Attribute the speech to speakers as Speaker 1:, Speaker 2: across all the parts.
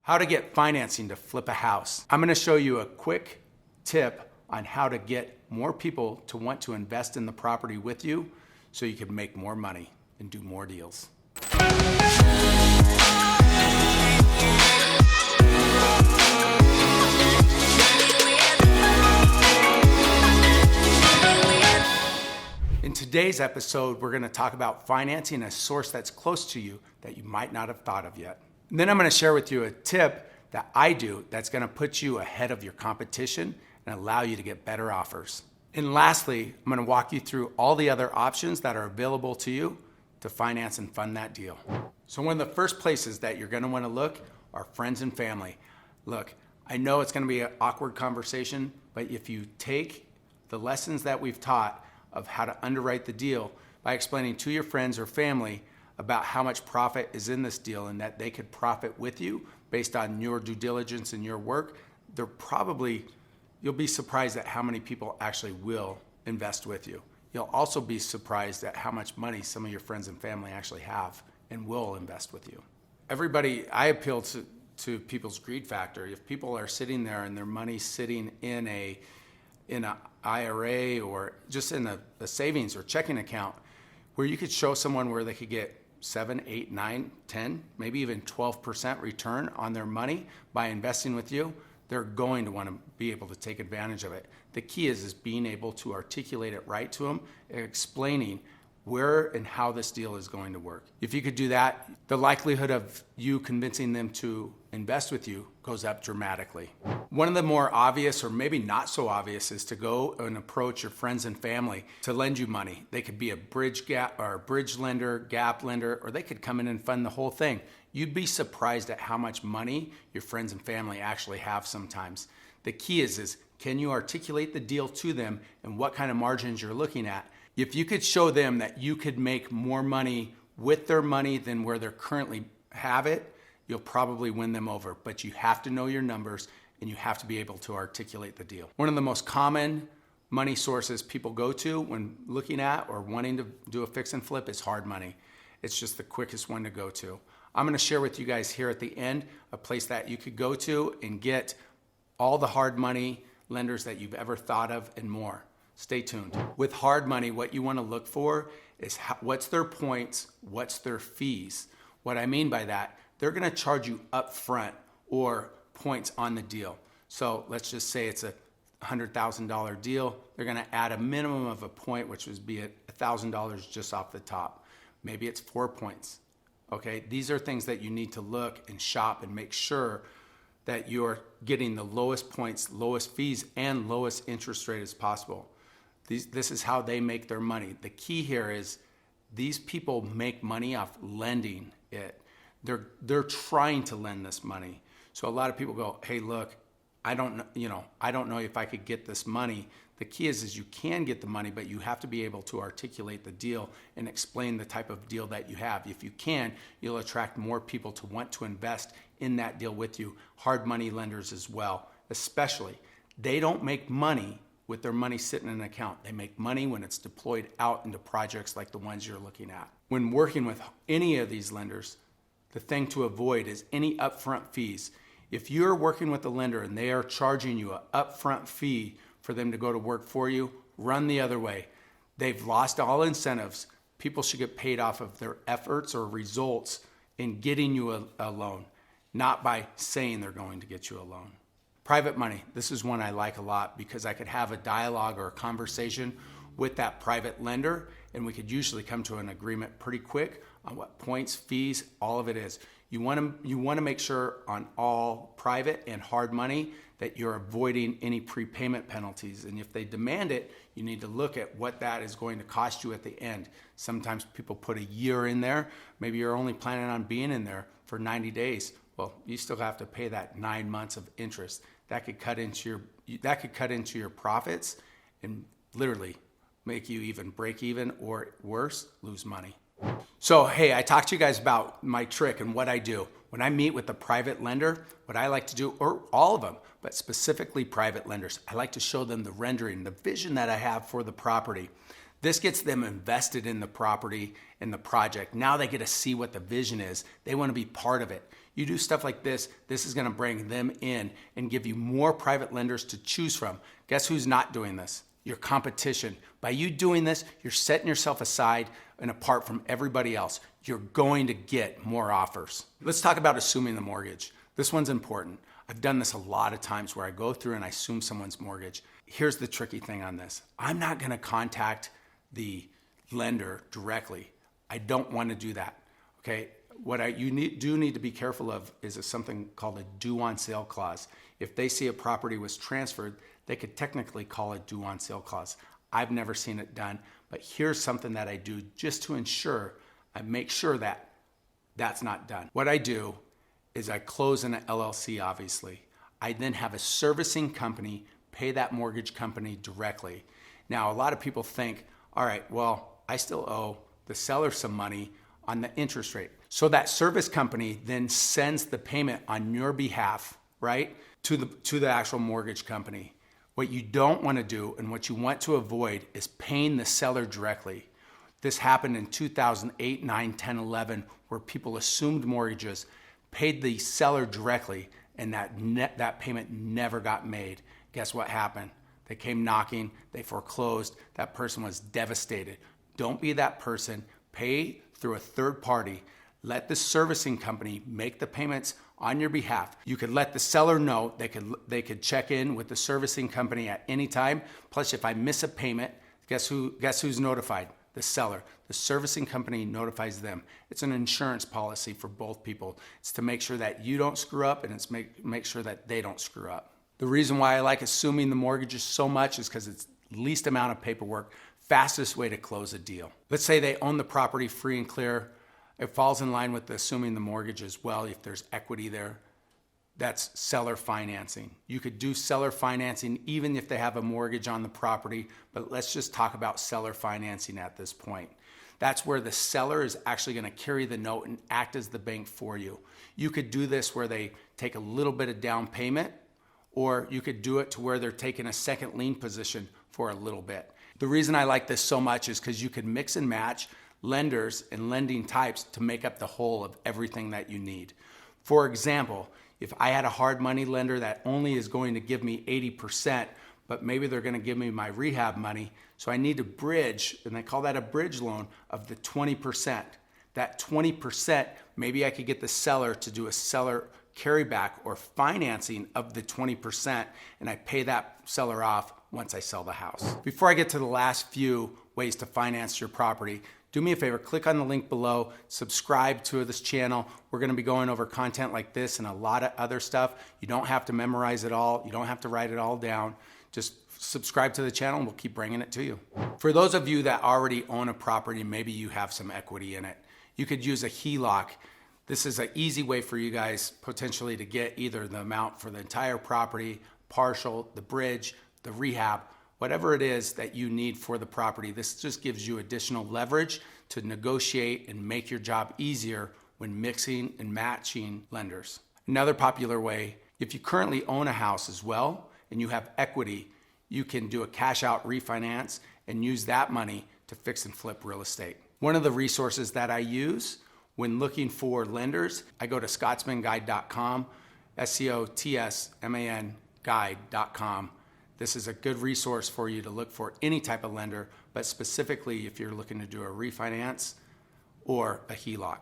Speaker 1: How to get financing to flip a house. I'm gonna show you a quick tip on how to get more people to want to invest in the property with you so you can make more money and do more deals. In today's episode, we're gonna talk about financing a source that's close to you that you might not have thought of yet. And then I'm gonna share with you a tip that I do that's gonna put you ahead of your competition and allow you to get better offers. And lastly, I'm gonna walk you through all the other options that are available to you to finance and fund that deal. So one of the first places that you're gonna wanna look are friends and family. Look, I know it's gonna be an awkward conversation, but if you take the lessons that we've taught of how to underwrite the deal by explaining to your friends or family about how much profit is in this deal and that they could profit with you based on your due diligence and your work, you'll be surprised at how many people actually will invest with you. You'll also be surprised at how much money some of your friends and family actually have and will invest with you. I appeal to people's greed factor. If people are sitting there and their money's sitting in an IRA or just in a savings or checking account where you could show someone where they could get 7, 8, 9, 10, maybe even 12% return on their money by investing with you, they're going to want to be able to take advantage of it. The key is being able to articulate it right to them, explaining where and how this deal is going to work. If you could do that, the likelihood of you convincing them to invest with you goes up dramatically. One of the more obvious, or maybe not so obvious, is to go and approach your friends and family to lend you money. They could be a bridge lender, gap lender, or they could come in and fund the whole thing. You'd be surprised at how much money your friends and family actually have sometimes. The key is can you articulate the deal to them and what kind of margins you're looking at? If you could show them that you could make more money with their money than where they currently have it, you'll probably win them over. But you have to know your numbers and you have to be able to articulate the deal. One of the most common money sources people go to when looking at or wanting to do a fix and flip is hard money. It's just the quickest one to go to. I'm gonna share with you guys here at the end a place that you could go to and get all the hard money lenders that you've ever thought of and more. Stay tuned. With hard money, what you want to look for is what's their points, what's their fees. What I mean by that, they're going to charge you up front or points on the deal. So let's just say it's a $100,000 deal. They're going to add a minimum of a point, which would be $1,000 just off the top. Maybe it's 4 points. Okay, these are things that you need to look and shop and make sure that you're getting the lowest points, lowest fees, and lowest interest rate as possible. This is how they make their money. The key here is these people make money off lending it. They're trying to lend this money. So a lot of people go, hey, look, I don't know if I could get this money. The key is you can get the money, but you have to be able to articulate the deal and explain the type of deal that you have. If you can, you'll attract more people to want to invest in that deal with you. Hard money lenders as well, especially. They don't make money with their money sitting in an account. They make money when it's deployed out into projects like the ones you're looking at. When working with any of these lenders, the thing to avoid is any upfront fees. If you're working with a lender and they are charging you an upfront fee for them to go to work for you, run the other way. They've lost all incentives. People should get paid off of their efforts or results in getting you a loan, not by saying they're going to get you a loan. Private money, this is one I like a lot because I could have a dialogue or a conversation with that private lender and we could usually come to an agreement pretty quick on what points, fees, all of it is. You want to make sure on all private and hard money that you're avoiding any prepayment penalties. And if they demand it, you need to look at what that is going to cost you at the end. Sometimes people put a year in there. Maybe you're only planning on being in there for 90 days. Well, you still have to pay that 9 months of interest. That could cut into your profits and literally make you even break even or worse, lose money. So, hey, I talked to you guys about my trick and what I do. When I meet with a private lender, what I like to do, or all of them, but specifically private lenders, I like to show them the rendering, the vision that I have for the property. This gets them invested in the property and the project. Now they get to see what the vision is. They want to be part of it. You do stuff like this is gonna bring them in and give you more private lenders to choose from. Guess who's not doing this? Your competition. By you doing this, you're setting yourself aside and apart from everybody else. You're going to get more offers. Let's talk about assuming the mortgage. This one's important. I've done this a lot of times where I go through and I assume someone's mortgage. Here's the tricky thing on this. I'm not gonna contact the lender directly. I don't wanna do that, okay? What you do need to be careful of is something called a due on sale clause. If they see a property was transferred, they could technically call it due on sale clause. I've never seen it done, but here's something that I do just to ensure, I make sure that that's not done. What I do is I close an LLC, obviously. I then have a servicing company pay that mortgage company directly. Now, a lot of people think, all right, well, I still owe the seller some money on the interest rate. So that service company then sends the payment on your behalf, right, to the actual mortgage company. What you don't want to do and what you want to avoid is paying the seller directly. This happened in 2008, 9, 10, 11, where people assumed mortgages, paid the seller directly, and that payment never got made. Guess what happened? They came knocking, they foreclosed, that person was devastated. Don't be that person. Pay through a third party. Let the servicing company make the payments on your behalf. You could let the seller know. They could check in with the servicing company at any time. Plus, if I miss a payment, guess who's notified? The seller. The servicing company notifies them. It's an insurance policy for both people. It's to make sure that you don't screw up, and it's make sure that they don't screw up. The reason why I like assuming the mortgages so much is because it's least amount of paperwork, fastest way to close a deal. Let's say they own the property free and clear. It falls in line with assuming the mortgage as well. If there's equity there, that's seller financing. You could do seller financing even if they have a mortgage on the property, but let's just talk about seller financing at this point. That's where the seller is actually going to carry the note and act as the bank for you. You could do this where they take a little bit of down payment, or you could do it to where they're taking a second lien position for a little bit. The reason I like this so much is because you can mix and match lenders and lending types to make up the whole of everything that you need. For example, if I had a hard money lender that only is going to give me 80%, but maybe they're going to give me my rehab money, so I need to bridge, and they call that a bridge loan, of the 20%. That 20%, maybe I could get the seller to do a seller carryback or financing of the 20%, and I pay that seller off once I sell the house. Before I get to the last few ways to finance your property, do me a favor, click on the link below, subscribe to this channel. We're gonna be going over content like this and a lot of other stuff. You don't have to memorize it all. You don't have to write it all down. Just subscribe to the channel and we'll keep bringing it to you. For those of you that already own a property, maybe you have some equity in it, you could use a HELOC. This is an easy way for you guys potentially to get either the amount for the entire property, partial, the bridge, the rehab, whatever it is that you need for the property. This just gives you additional leverage to negotiate and make your job easier when mixing and matching lenders. Another popular way, if you currently own a house as well and you have equity, you can do a cash out refinance and use that money to fix and flip real estate. One of the resources that I use when looking for lenders, I go to scotsmanguide.com, SCOTSMAN guide.com. This is a good resource for you to look for any type of lender, but specifically if you're looking to do a refinance or a HELOC.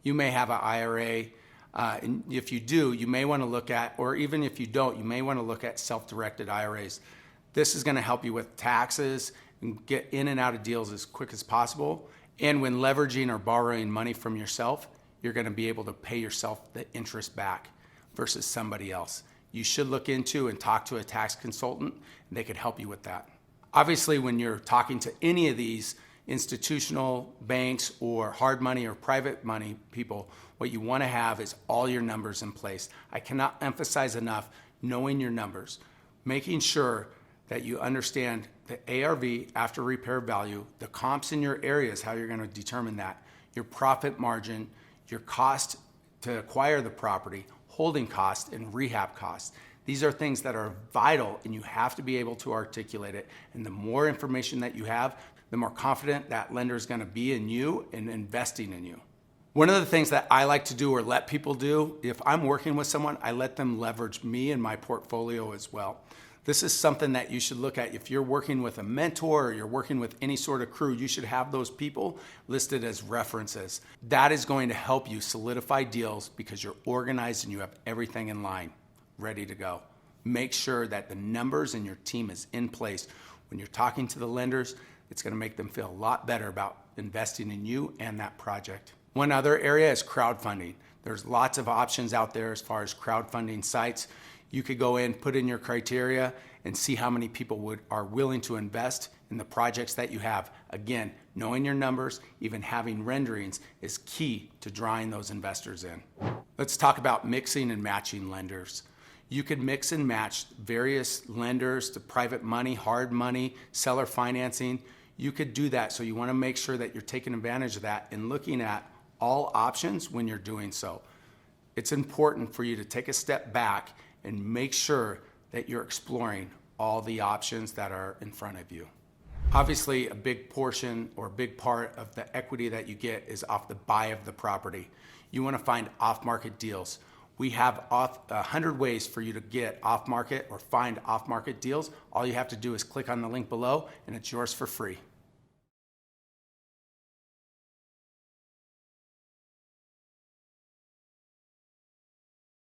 Speaker 1: You may have an IRA, and if you do, you may want to look at, or even if you don't, you may want to look at self-directed IRAs. This is going to help you with taxes and get in and out of deals as quick as possible. And when leveraging or borrowing money from yourself, you're going to be able to pay yourself the interest back versus somebody else. You should look into and talk to a tax consultant, and they could help you with that. Obviously, when you're talking to any of these institutional banks or hard money or private money people, what you want to have is all your numbers in place. I cannot emphasize enough knowing your numbers, making sure that you understand the ARV, after repair value, the comps in your areas, how you're going to determine that, your profit margin, your cost to acquire the property, holding costs, and rehab costs. These are things that are vital, and you have to be able to articulate it. And the more information that you have, the more confident that lender is going to be in you and investing in you. One of the things that I like to do or let people do, if I'm working with someone, I let them leverage me and my portfolio as well. This is something that you should look at. If you're working with a mentor or you're working with any sort of crew, you should have those people listed as references. That is going to help you solidify deals because you're organized and you have everything in line, ready to go. Make sure that the numbers and your team is in place. When you're talking to the lenders, it's going to make them feel a lot better about investing in you and that project. One other area is crowdfunding. There's lots of options out there as far as crowdfunding sites. You could go in, put in your criteria, and see how many people are willing to invest in the projects that you have. Again, knowing your numbers, even having renderings, is key to drawing those investors in. Let's talk about mixing and matching lenders. You could mix and match various lenders to private money, hard money, seller financing. You could do that, so you want to make sure that you're taking advantage of that and looking at all options when you're doing so. It's important for you to take a step back and make sure that you're exploring all the options that are in front of you. Obviously, a big portion or a big part of the equity that you get is off the buy of the property. You want to find off-market deals. We have 100 ways for you to get off-market or find off-market deals. All you have to do is click on the link below and it's yours for free.